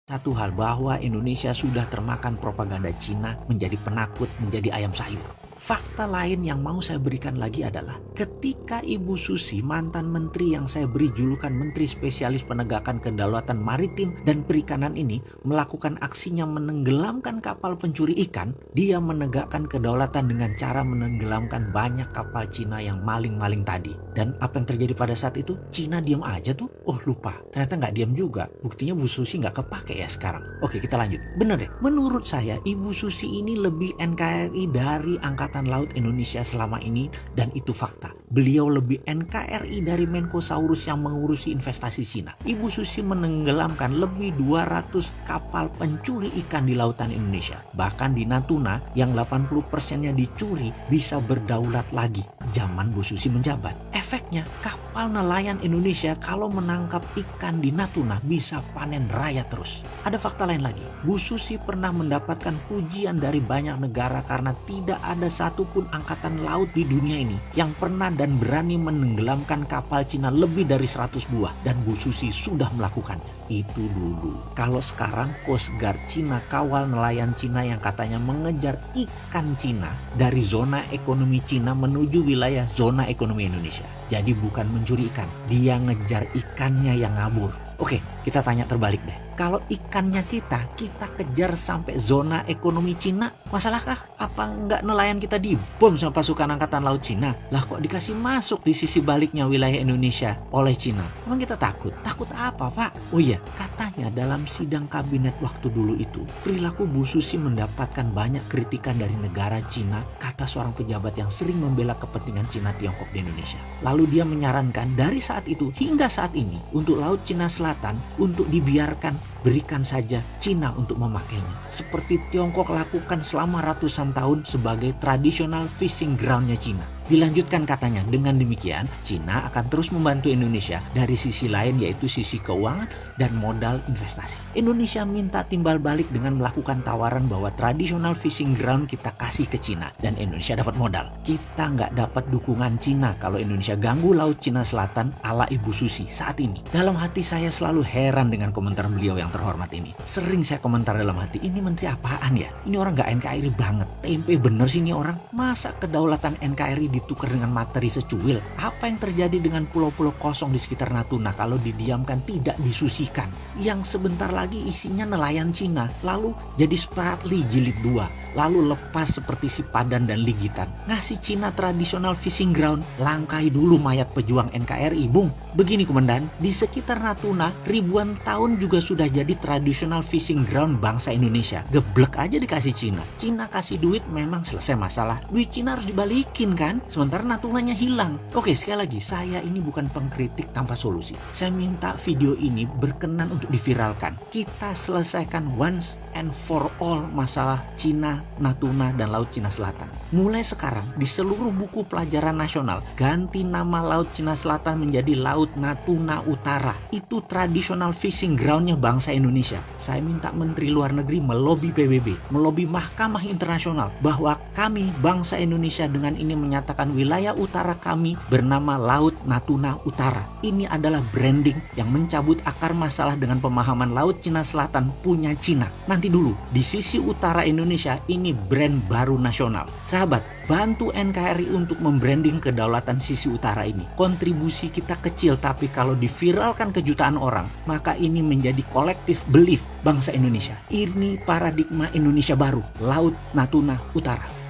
Satu hal bahwa Indonesia sudah termakan propaganda Cina, menjadi penakut, menjadi ayam sayur. Fakta lain yang mau saya berikan lagi adalah ketika Ibu Susi, mantan menteri yang saya beri julukan Menteri Spesialis Penegakan Kedaulatan Maritim dan Perikanan ini melakukan aksinya menenggelamkan kapal pencuri ikan, dia menegakkan kedaulatan dengan cara menenggelamkan banyak kapal Cina yang maling-maling tadi. Dan apa yang terjadi pada saat itu? Cina diam aja tuh. Oh lupa, ternyata nggak diam juga. Buktinya Bu Susi nggak kepake ya sekarang. Oke, kita lanjut. Bener deh, menurut saya Ibu Susi ini lebih NKRI dari Angkatan Laut Indonesia selama ini, dan itu fakta. Beliau lebih NKRI dari Menkosaurus yang mengurusi investasi Cina. Ibu Susi menenggelamkan lebih 200 kapal pencuri ikan di lautan Indonesia. Bahkan di Natuna yang 80%-nya dicuri bisa berdaulat lagi zaman Bu Susi menjabat. Efeknya kapal nelayan Indonesia kalau menangkap ikan di Natuna bisa panen raya terus. Ada fakta lain lagi. Bu Susi pernah mendapatkan pujian dari banyak negara karena tidak ada satupun angkatan laut di dunia ini yang pernah dan berani menenggelamkan kapal Cina lebih dari 100 buah, dan Bu Susi sudah melakukannya. Itu dulu. Kalau sekarang Coast Guard Cina kawal nelayan Cina yang katanya mengejar ikan Cina dari zona ekonomi Cina menuju wilayah zona ekonomi Indonesia. Jadi bukan mencuri ikan, dia ngejar ikannya yang ngabur. Oke, kita tanya terbalik deh. Kalau ikannya kita kejar sampai zona ekonomi Cina, masalahkah? Apa nggak nelayan kita dibom sama pasukan angkatan laut Cina? Lah kok dikasih masuk di sisi baliknya wilayah Indonesia oleh Cina? Emang kita takut? Takut apa, Pak? Oh iya, katanya dalam sidang kabinet waktu dulu itu, perilaku Bu Susi mendapatkan banyak kritikan dari negara Cina, kata seorang pejabat yang sering membela kepentingan Cina Tiongkok di Indonesia. Lalu dia menyarankan dari saat itu hingga saat ini untuk Laut Cina Selatan untuk dibiarkan, berikan saja Cina untuk memakainya. Seperti Tiongkok lakukan selama ratusan tahun sebagai traditional fishing groundnya Cina. Dilanjutkan katanya, dengan demikian Cina akan terus membantu Indonesia dari sisi lain, yaitu sisi keuangan dan modal investasi. Indonesia minta timbal balik dengan melakukan tawaran bahwa traditional fishing ground kita kasih ke Cina dan Indonesia dapat modal. Kita nggak dapat dukungan Cina kalau Indonesia ganggu Laut Cina Selatan ala Ibu Susi saat ini. Dalam hati saya selalu heran dengan komentar beliau yang terhormat ini. Sering saya komentar dalam hati, ini menteri apaan ya? Ini orang nggak NKRI banget. Tempe bener sih ini orang. Masa kedaulatan NKRI ditukar dengan materi secuil? Apa yang terjadi dengan pulau-pulau kosong di sekitar Natuna kalau didiamkan tidak disusikan? Yang sebentar lagi isinya nelayan Cina, lalu jadi Spratly jilid 2. Lalu lepas seperti si Padan dan Ligitan. Ngasih Cina traditional fishing ground, langkai dulu mayat pejuang NKRI, Bung. Begini Komandan, di sekitar Natuna ribuan tahun juga sudah jadi traditional fishing ground bangsa Indonesia. Geblek aja dikasih Cina. Cina kasih duit memang selesai masalah. Duit Cina harus dibalikin kan? Sementara Natunanya hilang. Oke, sekali lagi, saya ini bukan pengkritik tanpa solusi. Saya minta video ini berkenan untuk diviralkan. Kita selesaikan once and for all masalah Cina, Natuna, dan Laut Cina Selatan. Mulai sekarang di seluruh buku pelajaran nasional ganti nama Laut Cina Selatan menjadi Laut Natuna Utara. Itu traditional fishing groundnya bangsa Indonesia. Saya minta Menteri Luar Negeri melobi PBB, melobi Mahkamah Internasional bahwa kami bangsa Indonesia dengan ini menyatakan wilayah utara kami bernama Laut Natuna Utara. Ini adalah branding yang mencabut akar masalah dengan pemahaman Laut Cina Selatan punya Cina. Nanti dulu, di sisi utara Indonesia ini brand baru nasional. Sahabat, bantu NKRI untuk membranding kedaulatan sisi utara ini. Kontribusi kita kecil, tapi kalau diviralkan ke jutaan orang, maka ini menjadi collective belief bangsa Indonesia. Ini paradigma Indonesia baru, Laut Natuna Utara.